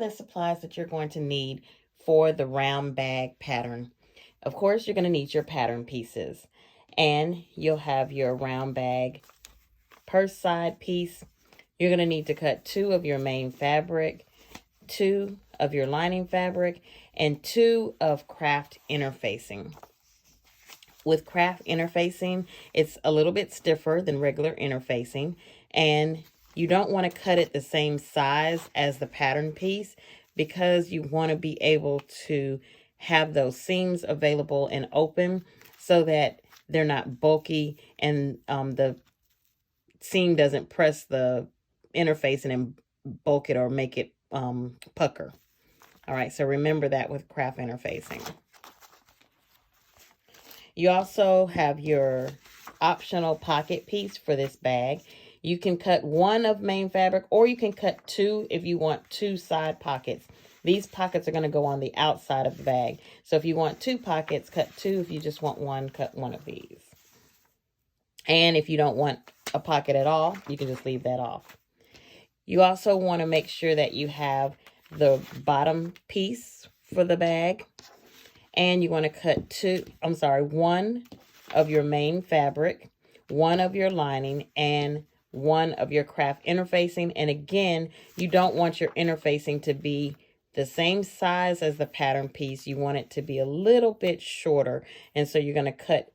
the supplies that you're going to need for the round bag pattern. Of course, you're going to need your pattern pieces, and you'll have your round bag purse side piece. You're going to need to cut 2 of your main fabric, 2 of your lining fabric, and 2 of craft interfacing. With craft interfacing, it's a little bit stiffer than regular interfacing, and you don't want to cut it the same size as the pattern piece because you want to be able to have those seams available and open so that they're not bulky and the seam doesn't press the interfacing and bulk it or make it pucker. All right, so remember that with craft interfacing. You also have your optional pocket piece for this bag. You can cut 1 of main fabric, or you can cut 2 if you want 2 side pockets. These pockets are going to go on the outside of the bag. So if you want 2 pockets, cut 2. If you just want 1, cut 1 of these. And if you don't want a pocket at all, you can just leave that off. You also want to make sure that you have the bottom piece for the bag. And you want to cut 1 of your main fabric, 1 of your lining, and 1 of your craft interfacing. And again, you don't want your interfacing to be the same size as the pattern piece. You want it to be a little bit shorter. And so you're going to cut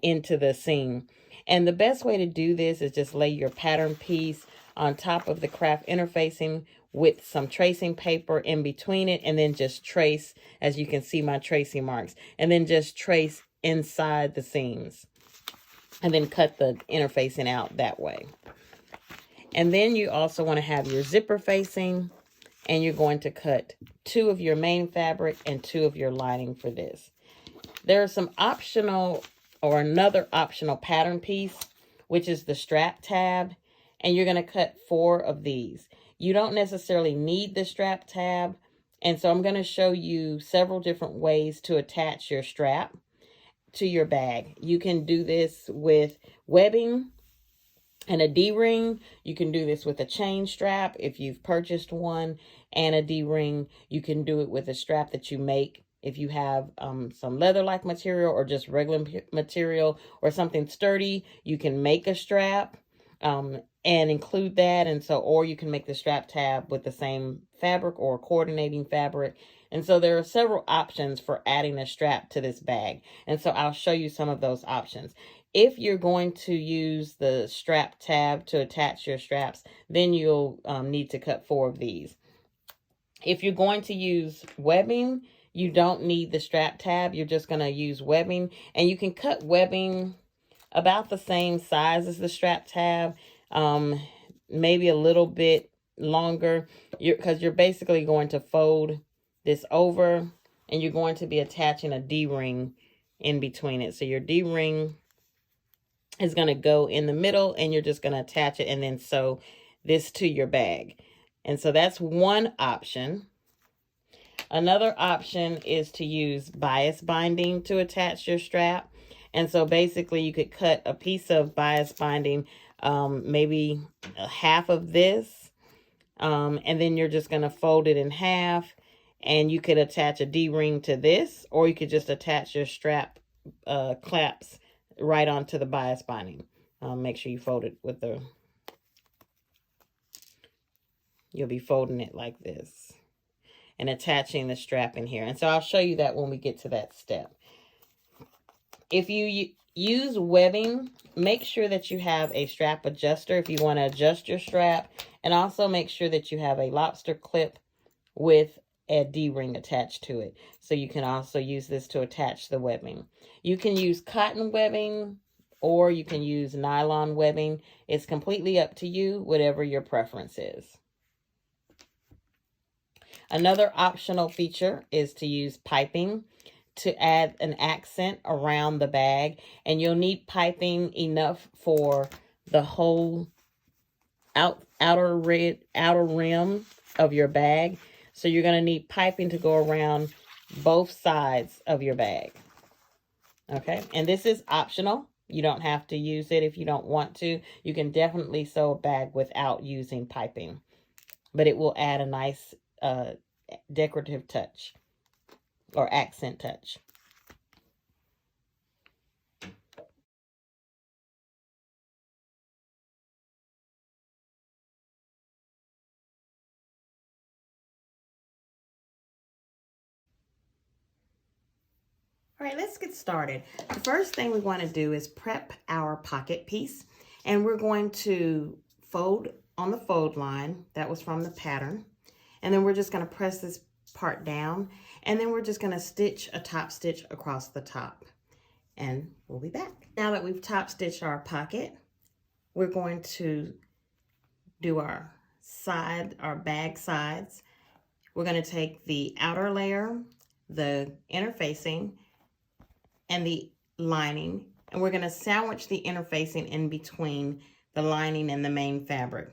into the seam. And the best way to do this is just lay your pattern piece on top of the craft interfacing with some tracing paper in between it, and then just trace, as you can see my tracing marks, and then just trace inside the seams, and then cut the interfacing out that way. And then you also want to have your zipper facing, and you're going to cut 2 of your main fabric and 2 of your lining for this. There are some optional, or another optional pattern piece, which is the strap tab, and you're going to cut 4 of these. You don't necessarily need the strap tab, and so I'm going to show you several different ways to attach your strap to your bag. You can do this with webbing and a D-ring. You can do this with a chain strap if you've purchased one, and a D-ring. You can do it with a strap that you make if you have some leather-like material or just regular material or something sturdy. You can make a strap and include that. And so, or you can make the strap tab with the same fabric or coordinating fabric. And so there are several options for adding a strap to this bag. And so I'll show you some of those options. If you're going to use the strap tab to attach your straps, then you'll need to cut 4 of these. If you're going to use webbing, you don't need the strap tab. You're just going to use webbing, and you can cut webbing about the same size as the strap tab, maybe a little bit longer, because you're basically going to fold this over, and you're going to be attaching a D-ring in between it. So your D-ring is going to go in the middle, and you're just going to attach it and then sew this to your bag. And so that's one option. Another option is to use bias binding to attach your strap. And so basically you could cut a piece of bias binding, maybe half of this, and then you're just going to fold it in half, and you could attach a D-ring to this, or you could just attach your strap clamps right onto the bias binding. Make sure you fold it with the, you'll be folding it like this and attaching the strap in here. And so I'll show you that when we get to that step. If you use webbing, make sure that you have a strap adjuster if you want to adjust your strap, and also make sure that you have a lobster clip with a D-ring attached to it. So you can also use this to attach the webbing. You can use cotton webbing, or you can use nylon webbing. It's completely up to you, whatever your preference is. Another optional feature is to use piping to add an accent around the bag, and you'll need piping enough for the whole outer rim of your bag. So you're going to need piping to go around both sides of your bag. Okay, and this is optional. You don't have to use it if you don't want to. You can definitely sew a bag without using piping. but it will add a nice decorative touch or accent touch. All right, let's get started. The first thing we want to do is prep our pocket piece, and we're going to fold on the fold line. That was from the pattern. And then we're just going to press this part down, and then we're just going to stitch a top stitch across the top, and we'll be back. Now that we've top stitched our pocket, we're going to do our bag sides. We're going to take the outer layer, the interfacing, and the lining, and we're going to sandwich the interfacing in between the lining and the main fabric.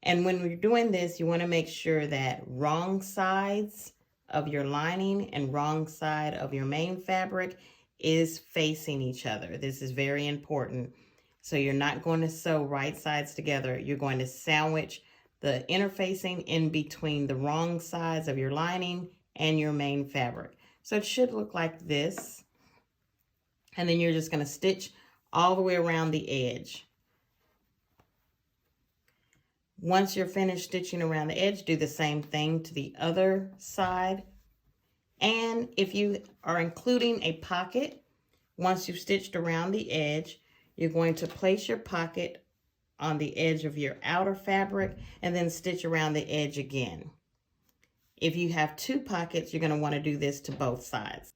And when we're doing this, you want to make sure that wrong sides of your lining and wrong side of your main fabric is facing each other. This is very important. So you're not going to sew right sides together. You're going to sandwich the interfacing in between the wrong sides of your lining and your main fabric. So it should look like this. And then you're just going to stitch all the way around the edge. Once you're finished stitching around the edge, do the same thing to the other side. And if you are including a pocket, once you've stitched around the edge, you're going to place your pocket on the edge of your outer fabric and then stitch around the edge again. If you have two pockets, you're going to want to do this to both sides.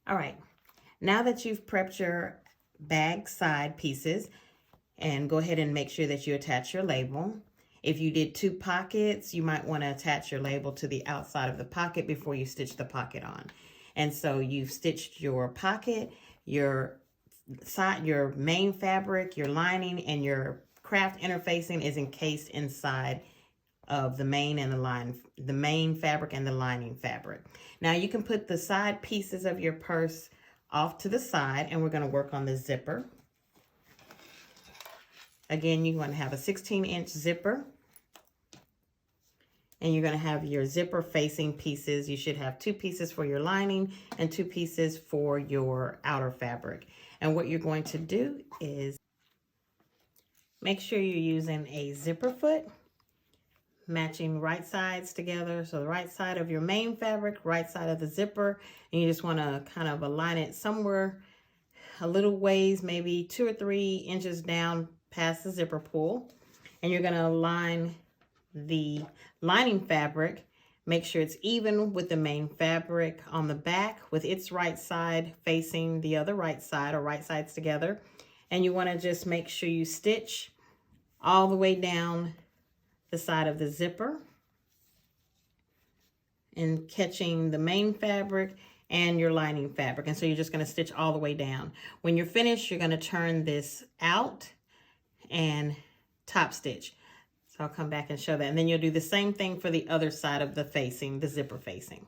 All right, now that you've prepped your bag side pieces, and go ahead and make sure that you attach your label. If you did two pockets, you might want to attach your label to the outside of the pocket before you stitch the pocket on. And so you've stitched your pocket, your side, your main fabric, your lining, and your craft interfacing is encased inside of the main and the main fabric and the lining fabric. Now you can put the side pieces of your purse off to the side, and we're going to work on the zipper. Again, you want to have a 16-inch zipper, and you're going to have your zipper facing pieces. You should have two pieces for your lining and two pieces for your outer fabric. And what you're going to do is make sure you're using a zipper foot, matching right sides together. So the right side of your main fabric, right side of the zipper, and you just want to kind of align it somewhere a little ways, maybe 2 or 3 inches down past the zipper pull. And you're going to align the lining fabric, make sure it's even with the main fabric on the back with its right side facing the other right side, or right sides together. And you want to just make sure you stitch all the way down the side of the zipper and catching the main fabric and your lining fabric. And so you're just going to stitch all the way down. When you're finished, you're going to turn this out and top stitch. So I'll come back and show that. And then you'll do the same thing for the other side of the facing, the zipper facing.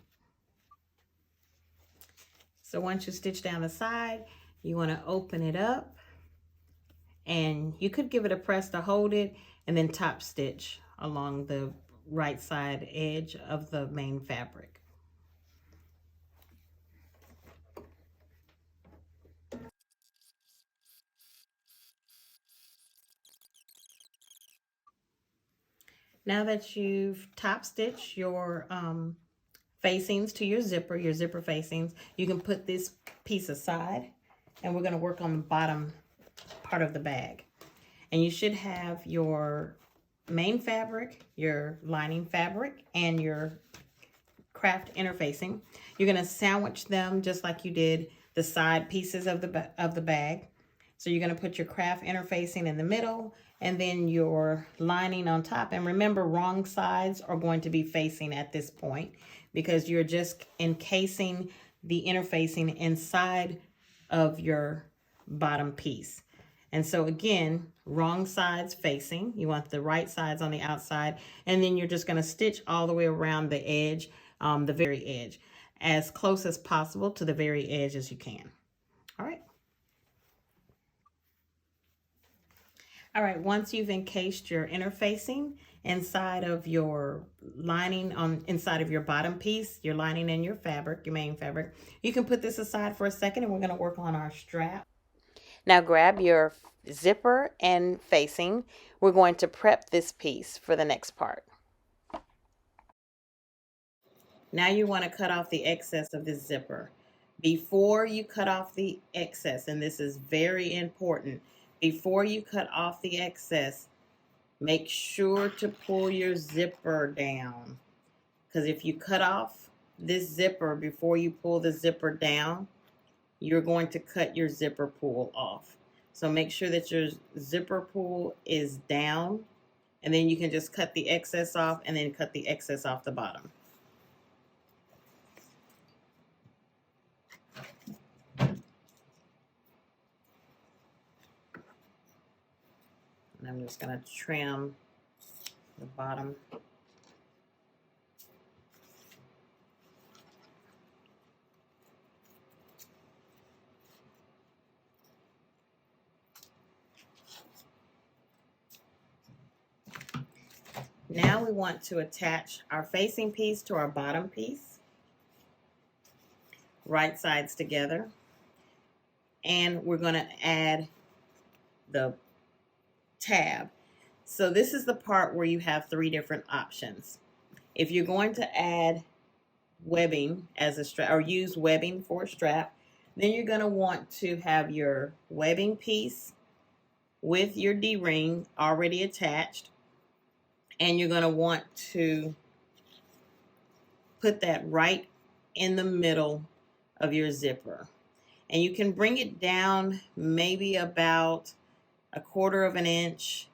So once you stitch down the side, you want to open it up, and you could give it a press to hold it and then top stitch along the right side edge of the main fabric. Now that you've top stitched your facings to your zipper facings, you can put this piece aside, and we're going to work on the bottom part of the bag. And you should have your main fabric, your lining fabric, and your craft interfacing. You're going to sandwich them just like you did the side pieces of the bag. So you're going to put your craft interfacing in the middle, and then your lining on top. And remember, wrong sides are going to be facing at this point because you're just encasing the interfacing inside of your bottom piece. And so again, wrong sides facing. You want the right sides on the outside, and then you're just going to stitch all the way around the edge, the very edge, as close as possible to the very edge as you can. All right. All right, once you've encased your interfacing inside of your lining on inside of your bottom piece, your lining and your fabric, your main fabric, you can put this aside for a second and we're going to work on our strap. Now grab your zipper and facing. We're going to prep this piece for the next part. Now you want to cut off the excess of this zipper. Before you cut off the excess, and this is very important, before you cut off the excess, make sure to pull your zipper down. Because if you cut off this zipper before you pull the zipper down, you're going to cut your zipper pull off. So make sure that your zipper pull is down, and then you can just cut the excess off and then cut the excess off the bottom. And I'm just going to trim the bottom. Now we want to attach our facing piece to our bottom piece, right sides together, and we're going to add the tab. So this is the part where you have three different options. If you're going to add webbing as a strap or use webbing for a strap, then you're going to want to have your webbing piece with your D-ring already attached, and you're going to want to put that right in the middle of your zipper. And you can bring it down maybe about 1/4 of an inch,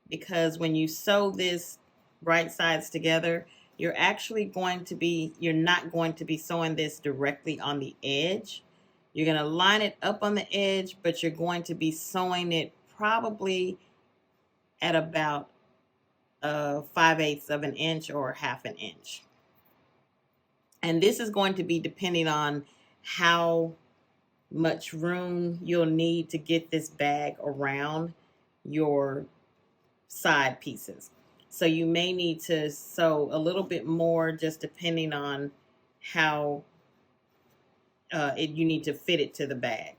because when you sew this right sides together, you're not going to be sewing this directly on the edge. You're going to line it up on the edge, but you're going to be sewing it probably at about 5/8 of an inch or 1/2 an inch. And this is going to be depending on how much room you'll need to get this bag around your side pieces. So you may need to sew a little bit more, just depending on how you need to fit it to the bag.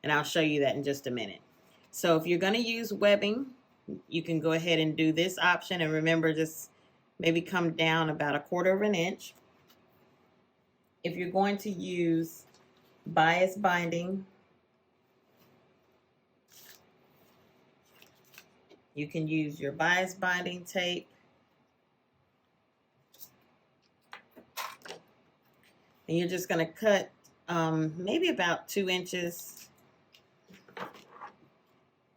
And I'll show you that in just a minute. So if you're going to use webbing, you can go ahead and do this option. And remember, just maybe come down about 1/4 of an inch. If you're going to use bias binding, you can use your bias binding tape. And you're just going to cut maybe about 2 inches.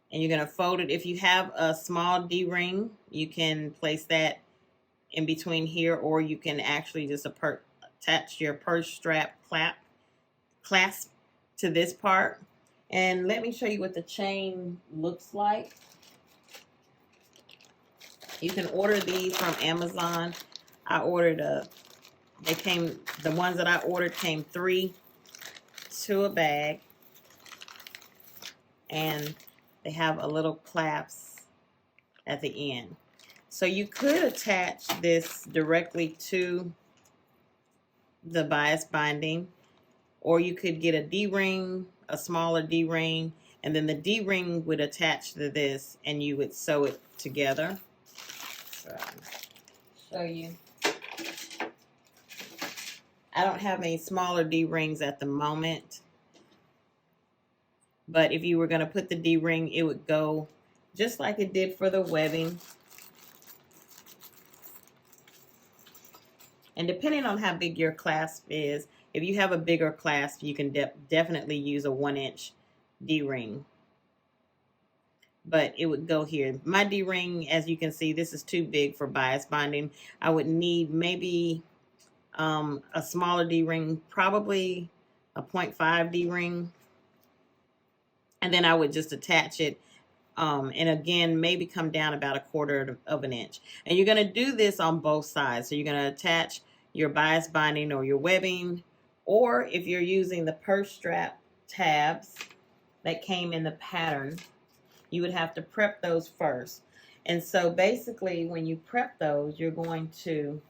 And you're going to fold it. If you have a small D-ring, you can place that in between here, or you can actually just attach your purse strap clasp to this part. And let me show you what the chain looks like. You can order these from Amazon. I ordered the ones that I ordered came 3 to a bag, and they have a little clasp at the end. So you could attach this directly to the bias binding, or you could get a D-ring, a smaller D-ring, and then the D-ring would attach to this and you would sew it together. So I'll show you. I don't have any smaller D-rings at the moment, but if you were going to put the D-ring, it would go just like it did for the webbing. And depending on how big your clasp is, if you have a bigger clasp, you can definitely use a 1-inch D-ring. But it would go here. My D-ring, as you can see, this is too big for bias binding. I would need maybe a smaller D-ring, probably a 0.5 D-ring. And then I would just attach it. And again, maybe come down about 1/4 of an inch. And you're going to do this on both sides. So you're going to attach your bias binding or your webbing, or if you're using the purse strap tabs that came in the pattern, you would have to prep those first. And so basically when you prep those, you're going to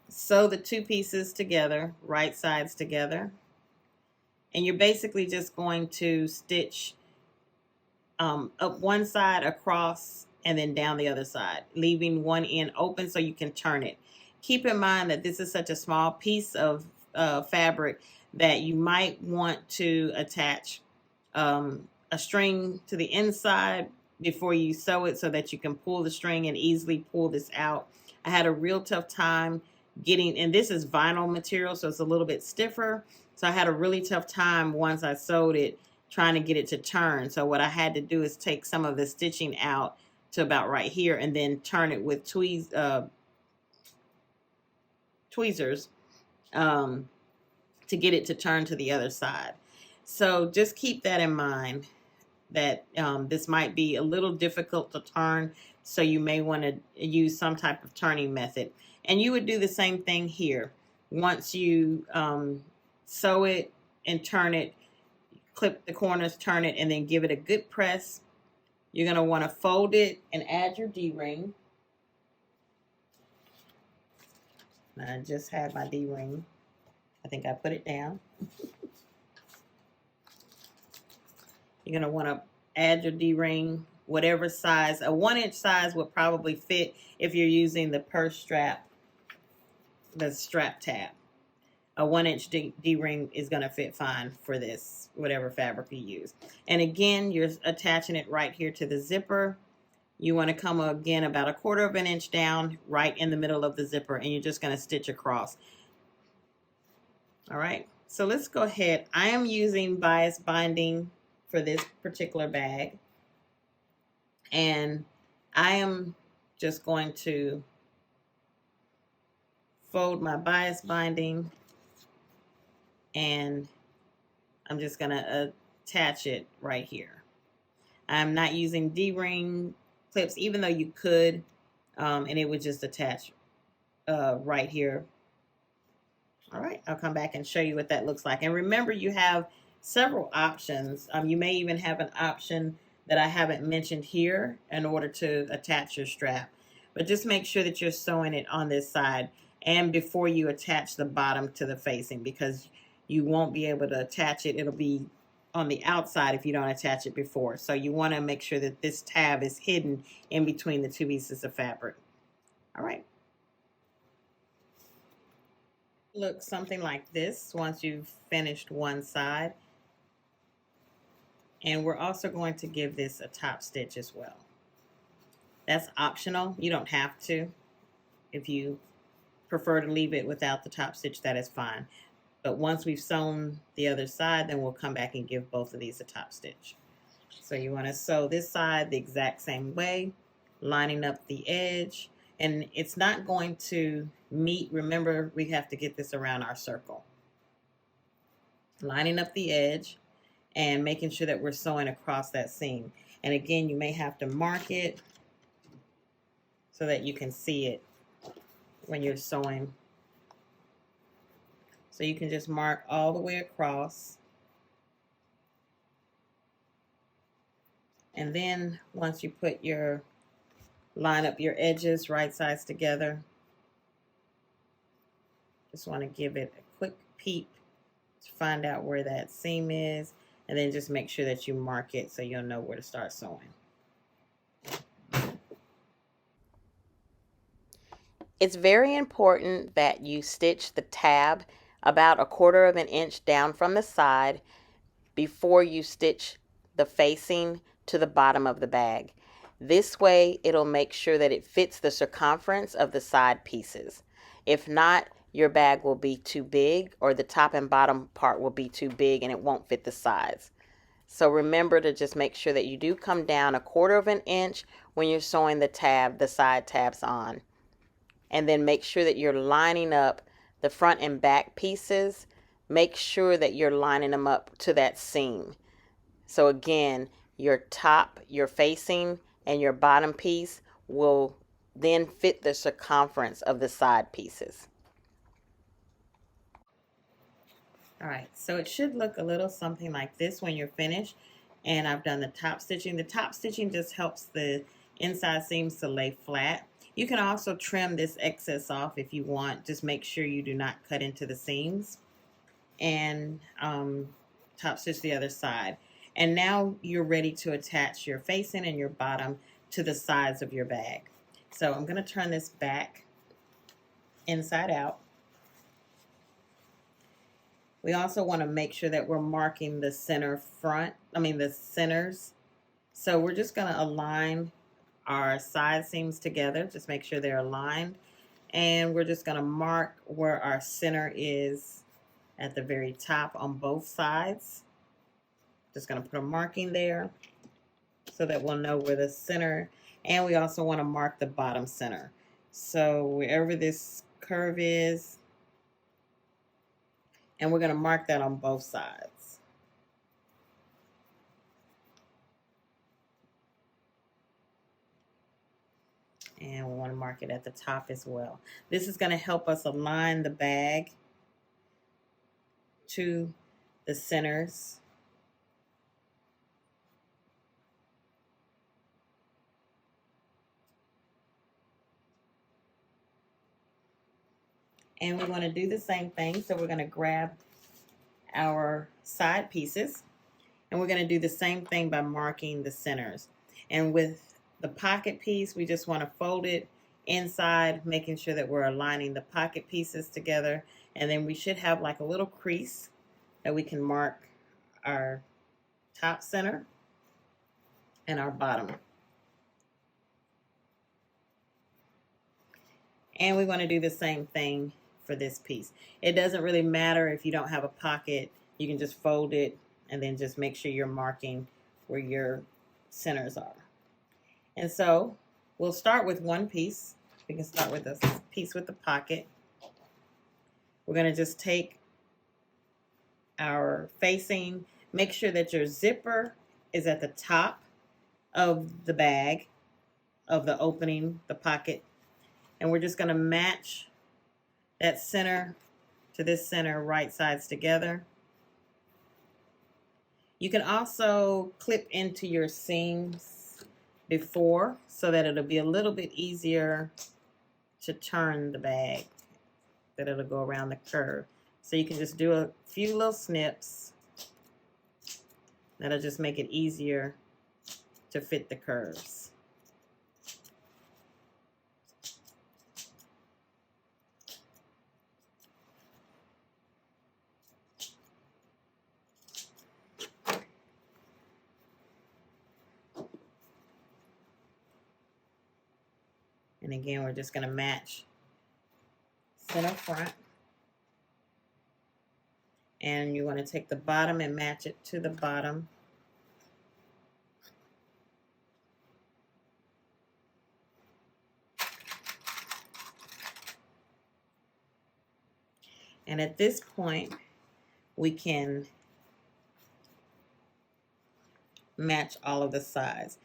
sew the two pieces together, right sides together. And you're basically just going to stitch up one side across and then down the other side, leaving one end open so you can turn it. Keep in mind that this is such a small piece of fabric that you might want to attach a string to the inside before you sew it so that you can pull the string and easily pull this out. I had a real tough time getting, and this is vinyl material, so it's a little bit stiffer. So I had a really tough time once I sewed it trying to get it to turn. So what I had to do is take some of the stitching out to about right here and then turn it with tweezers to get it to turn to the other side. So just keep that in mind, that this might be a little difficult to turn, so you may want to use some type of turning method. And you would do the same thing here. Once you sew it and turn it, clip the corners, turn it, and then give it a good press. You're going to want to fold it and add your D-ring. I just had my D-ring. I think I put it down. You're going to want to add your D-ring, whatever size. A 1-inch size would probably fit if you're using the purse strap, the strap tab. A 1-inch D-ring is going to fit fine for this, whatever fabric you use. And again, you're attaching it right here to the zipper. You want to come again about 1/4 of an inch down, right in the middle of the zipper, and you're just going to stitch across. All right, so let's go ahead. I am using bias binding for this particular bag, and I am just going to fold my bias binding, and I'm just going to attach it right here. I'm not using D-ring clips, even though you could, and it would just attach right here. All right, I'll come back and show you what that looks like. And remember, you have several options. You may even have an option that I haven't mentioned here in order to attach your strap. But just make sure that you're sewing it on this side and before you attach the bottom to the facing, because you won't be able to attach it. It'll be on the outside if you don't attach it before. So you want to make sure that this tab is hidden in between the two pieces of fabric. All right. Look something like this once you've finished one side. And we're also going to give this a top stitch as well. That's optional. You don't have to. If you prefer to leave it without the top stitch, that is fine. But once we've sewn the other side, then we'll come back and give both of these a top stitch. So you want to sew this side the exact same way, lining up the edge. And it's not going to meet. Remember, we have to get this around our circle. Lining up the edge and making sure that we're sewing across that seam. And again, you may have to mark it so that you can see it when you're sewing. So you can just mark all the way across. And then once you put your, line up your edges right sides together, just want to give it a quick peep to find out where that seam is, and then just make sure that you mark it so you'll know where to start sewing. It's very important that you stitch the tab about 1/4 of an inch down from the side before you stitch the facing to the bottom of the bag. This way it'll make sure that it fits the circumference of the side pieces. If not, your bag will be too big, or the top and bottom part will be too big and it won't fit the sides. So remember to just make sure that you do come down 1/4 of an inch when you're sewing the tab, the side tabs on. And then make sure that you're lining up the front and back pieces. Make sure that you're lining them up to that seam. So again, your top, your facing, and your bottom piece will then fit the circumference of the side pieces. All right, so it should look a little something like this when you're finished. and I've done the top stitching. The top stitching just helps the inside seams to lay flat. You can also trim this excess off if you want. Just make sure you do not cut into the seams, and top stitch the other side. And now you're ready to attach your facing and your bottom to the sides of your bag. So I'm going to turn this back inside out. We also want to make sure that we're marking the center front, the centers. So we're just going to align our side seams together. Just make sure they're aligned. And we're just going to mark where our center is at the very top on both sides. Just going to put a marking there so that we'll know where the center, and we also want to mark the bottom center. So wherever this curve is, and we're going to mark that on both sides. And we want to mark it at the top as well. This is going to help us align the bag to the centers. And we want to do the same thing. So we're going to grab our side pieces, and we're going to do the same thing by marking the centers. And with the pocket piece, we just want to fold it inside, making sure that we're aligning the pocket pieces together. And then we should have like a little crease that we can mark our top center and our bottom. And we want to do the same thing for this piece. It doesn't really matter if you don't have a pocket. You can just fold it and then just make sure you're marking where your centers are. And so we'll start with one piece. We can start with this piece with the pocket. We're going to just take our facing, make sure that your zipper is at the top of the bag, of the opening, the pocket. And we're just going to match that center to this center, right sides together. You can also clip into your seams before so that it'll be a little bit easier to turn the bag, that it'll go around the curve. So you can just do a few little snips. That'll just make it easier to fit the curves. And again, we're just going to match center front. And you want to take the bottom and match it to the bottom. And at this point, we can match all of the sides.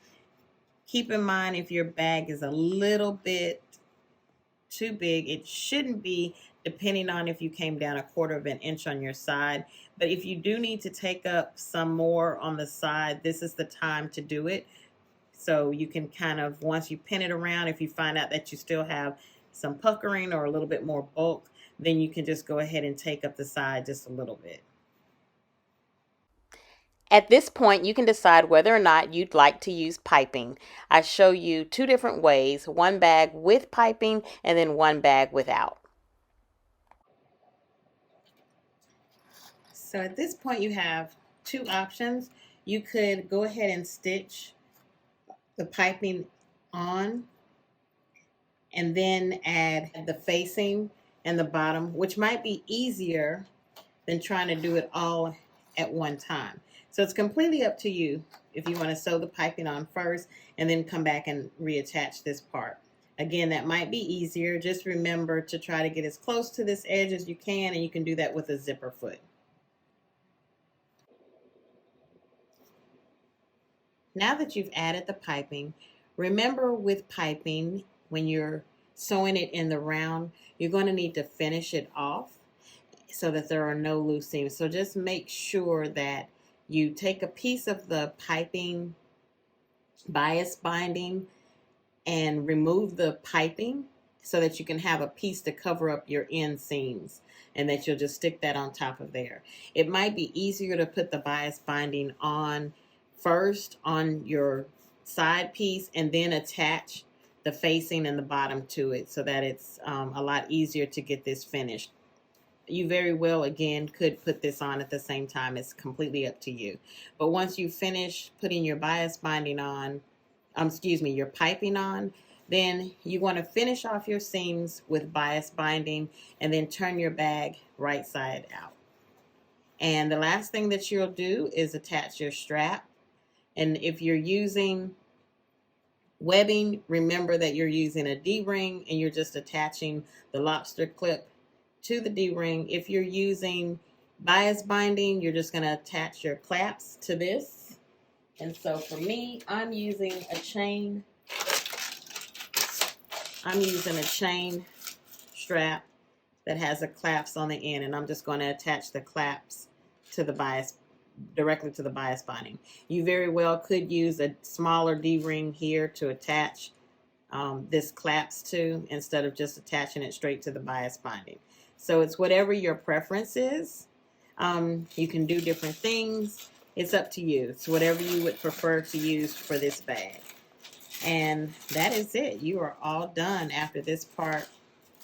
Keep in mind, if your bag is a little bit too big, it shouldn't be, depending on if you came down 1/4 of an inch on your side. But if you do need to take up some more on the side, this is the time to do it. So you can kind of, once you pin it around, if you find out that you still have some puckering or a little bit more bulk, then you can just go ahead and take up the side just a little bit. At this point, you can decide whether or not you'd like to use piping. I show you 2 different ways, one bag with piping and then one bag without. So at this point, you have 2 options. You could go ahead and stitch the piping on and then add the facing and the bottom, which might be easier than trying to do it all at one time. So it's completely up to you if you want to sew the piping on first and then come back and reattach this part. Again, that might be easier. Just remember to try to get as close to this edge as you can, and you can do that with a zipper foot. Now that you've added the piping, remember with piping, when you're sewing it in the round, you're going to need to finish it off so that there are no loose seams. So just make sure that you take a piece of the piping bias binding and remove the piping so that you can have a piece to cover up your inseams, and that you'll just stick that on top of there. It might be easier to put the bias binding on first on your side piece and then attach the facing and the bottom to it, so that it's a lot easier to get this finished. You very well, again, could put this on at the same time. It's completely up to you. But once you finish putting your bias binding on, your piping on, then you want to finish off your seams with bias binding and then turn your bag right side out. And the last thing that you'll do is attach your strap. And if you're using webbing, remember that you're using a D-ring and you're just attaching the lobster clip to the D-ring. If you're using bias binding, you're just going to attach your clamps to this. And so for me, I'm using a chain strap that has the clamps on the end, and I'm just going to attach the clamps to the bias, directly to the bias binding. You very well could use a smaller D-ring here to attach this clamps to, instead of just attaching it straight to the bias binding. So it's whatever your preference is. You can do different things. It's up to you. It's whatever you would prefer to use for this bag. And that is it. You are all done after this part.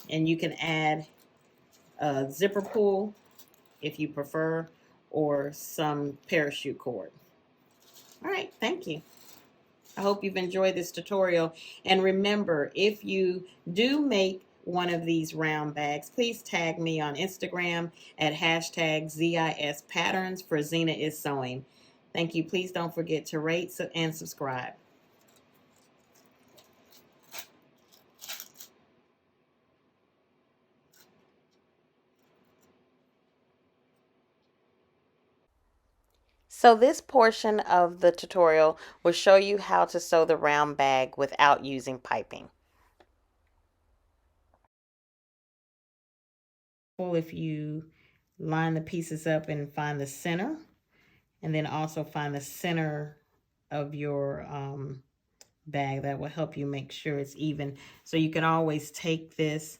And you can add a zipper pull if you prefer, or some parachute cord. All right, thank you. I hope you've enjoyed this tutorial. And remember, if you do make one of these round bags, please tag me on Instagram at #ZISPatterns for Zena is Sewing. Thank you. Please don't forget to rate and subscribe. So this portion of the tutorial will show you how to sew the round bag without using piping. Well, if you line the pieces up and find the center, and then also find the center of your bag, that will help you make sure it's even. So you can always take this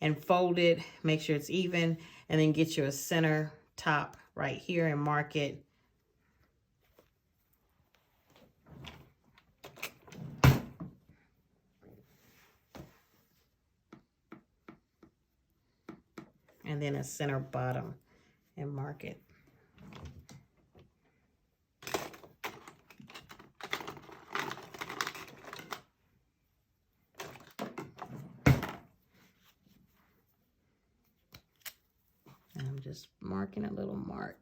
and fold it, make sure it's even, and then get you a center top right here and mark it. And then a center bottom and mark it. And I'm just marking a little mark.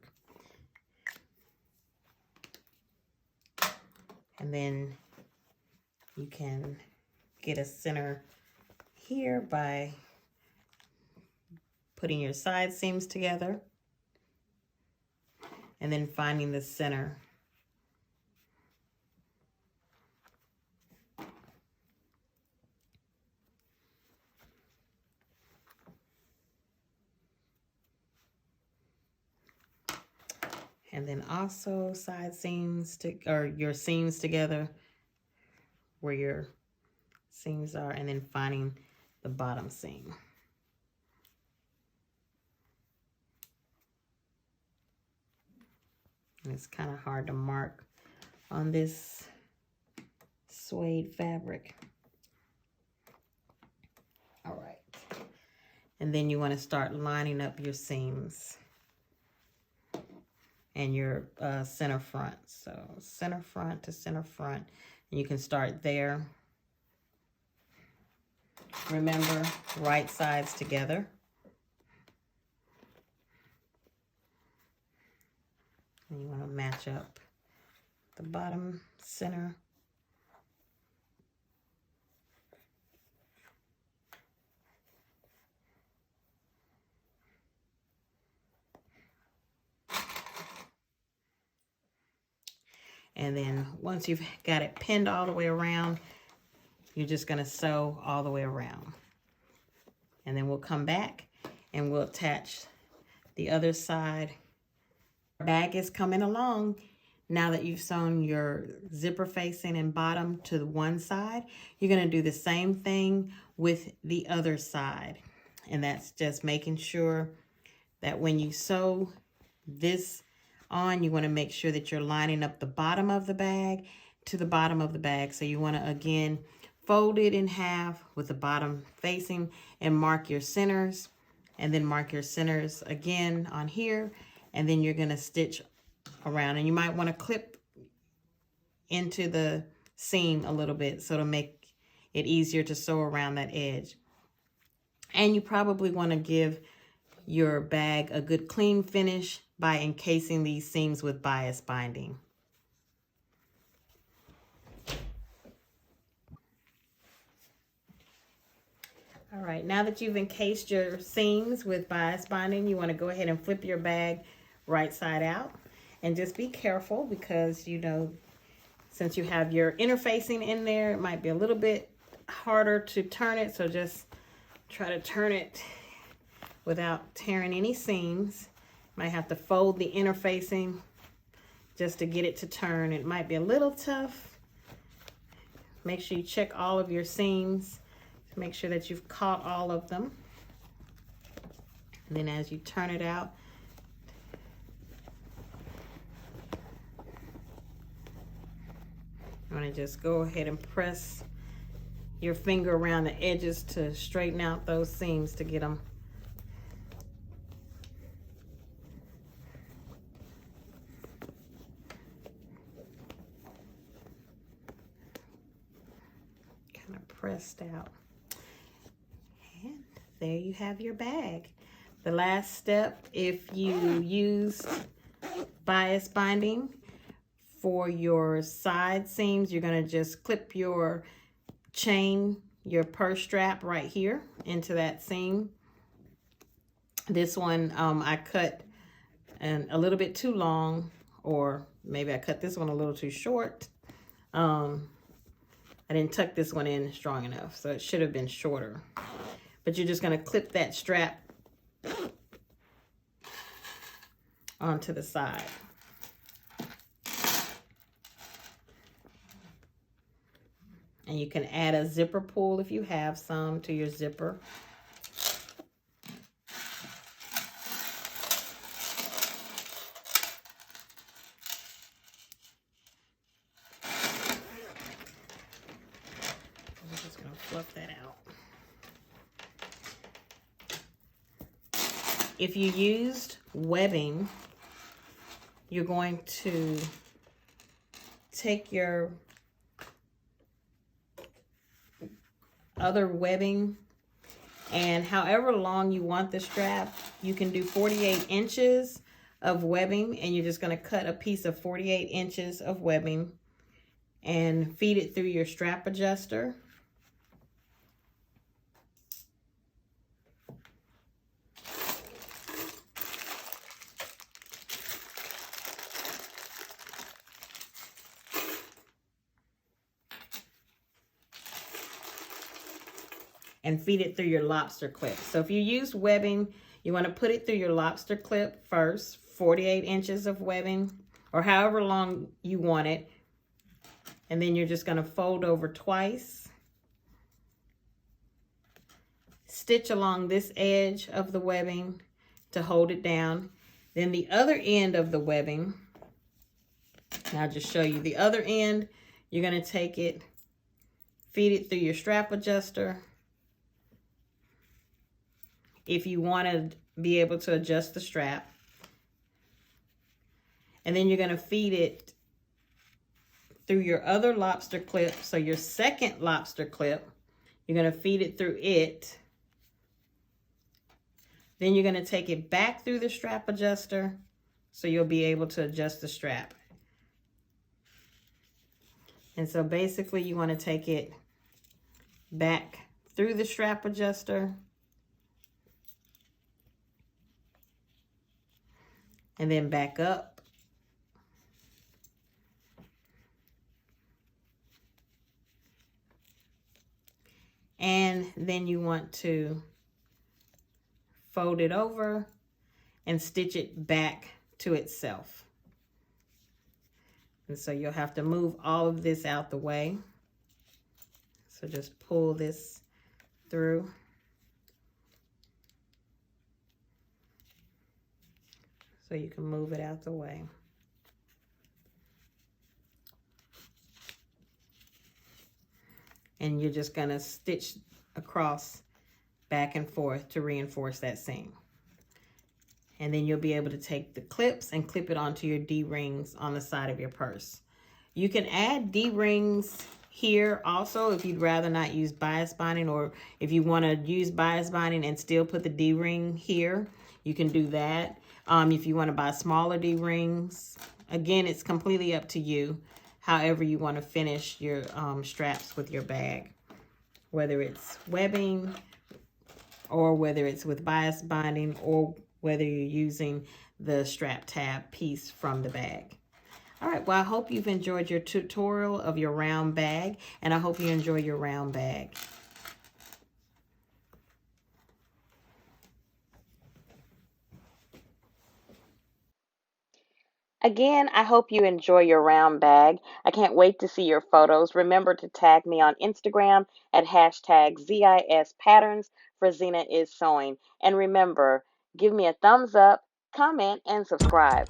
And then you can get a center here by putting your side seams together and then finding the center. And then also side seams or your seams together where your seams are, and then finding the bottom seam. And it's kind of hard to mark on this suede fabric. All right. And then you want to start lining up your seams and your center front. So center front to center front. And you can start there. Remember, right sides together. And you want to match up the bottom center. And then once you've got it pinned all the way around, you're just going to sew all the way around. And then we'll come back and we'll attach the other side Bag is coming along. Now that you've sewn your zipper facing and bottom to the one side, you're going to do the same thing with the other side. And that's just making sure that when you sew this on, you want to make sure that you're lining up the bottom of the bag to the bottom of the bag. So you want to, again, fold it in half with the bottom facing and mark your centers, and then mark your centers again on here, and then you're going to stitch around. And you might want to clip into the seam a little bit so to make it easier to sew around that edge. And you probably want to give your bag a good clean finish by encasing these seams with bias binding. All right, now that you've encased your seams with bias binding, you want to go ahead and flip your bag right side out. And just be careful because, you know, since you have your interfacing in there, it might be a little bit harder to turn it. So just try to turn it without tearing any seams. Might have to fold the interfacing just to get it to turn. It might be a little tough. Make sure you check all of your seams to make sure that you've caught all of them. And then as you turn it out, I'm going to just go ahead and press your finger around the edges to straighten out those seams to get them. Kind of pressed out. And there you have your bag. The last step, if you use bias binding for your side seams, you're going to just clip your chain, your purse strap right here into that seam. This one I cut a little bit too long, or maybe I cut this one a little too short. I didn't tuck this one in strong enough, so it should have been shorter. But you're just going to clip that strap onto the side. And you can add a zipper pull if you have some to your zipper. I'm just going to fluff that out. If you used webbing, you're going to take your other webbing, and however long you want the strap, you can do 48 inches of webbing, and you're just going to cut a piece of 48 inches of webbing and feed it through your strap adjuster. And feed it through your lobster clip. So if you use webbing, you want to put it through your lobster clip first, 48 inches of webbing, or however long you want it. And then you're just going to fold over twice. Stitch along this edge of the webbing to hold it down. Then the other end of the webbing, and I'll just show you the other end, you're going to take it, feed it through your strap adjuster. If you want to be able to adjust the strap. And then you're going to feed it through your other lobster clip. So your second lobster clip, you're going to feed it through it. Then you're going to take it back through the strap adjuster so you'll be able to adjust the strap. And so basically you want to take it back through the strap adjuster, and then back up. And then you want to fold it over and stitch it back to itself. And so you'll have to move all of this out the way. So just pull this through. So you can move it out the way. And you're just going to stitch across back and forth to reinforce that seam. And then you'll be able to take the clips and clip it onto your D-rings on the side of your purse. You can add D-rings here also if you'd rather not use bias binding, or if you want to use bias binding and still put the D-ring here, you can do that. If you want to buy smaller D-rings, again, it's completely up to you. However you want to finish your straps with your bag, whether it's webbing or whether it's with bias binding or whether you're using the strap tab piece from the bag. All right, well, I hope you've enjoyed your tutorial of your round bag, and I hope you enjoy your round bag. Again, I hope you enjoy your round bag. I can't wait to see your photos. Remember to tag me on Instagram at hashtag ZIS Patterns for Zena is Sewing. And remember, give me a thumbs up, comment, and subscribe.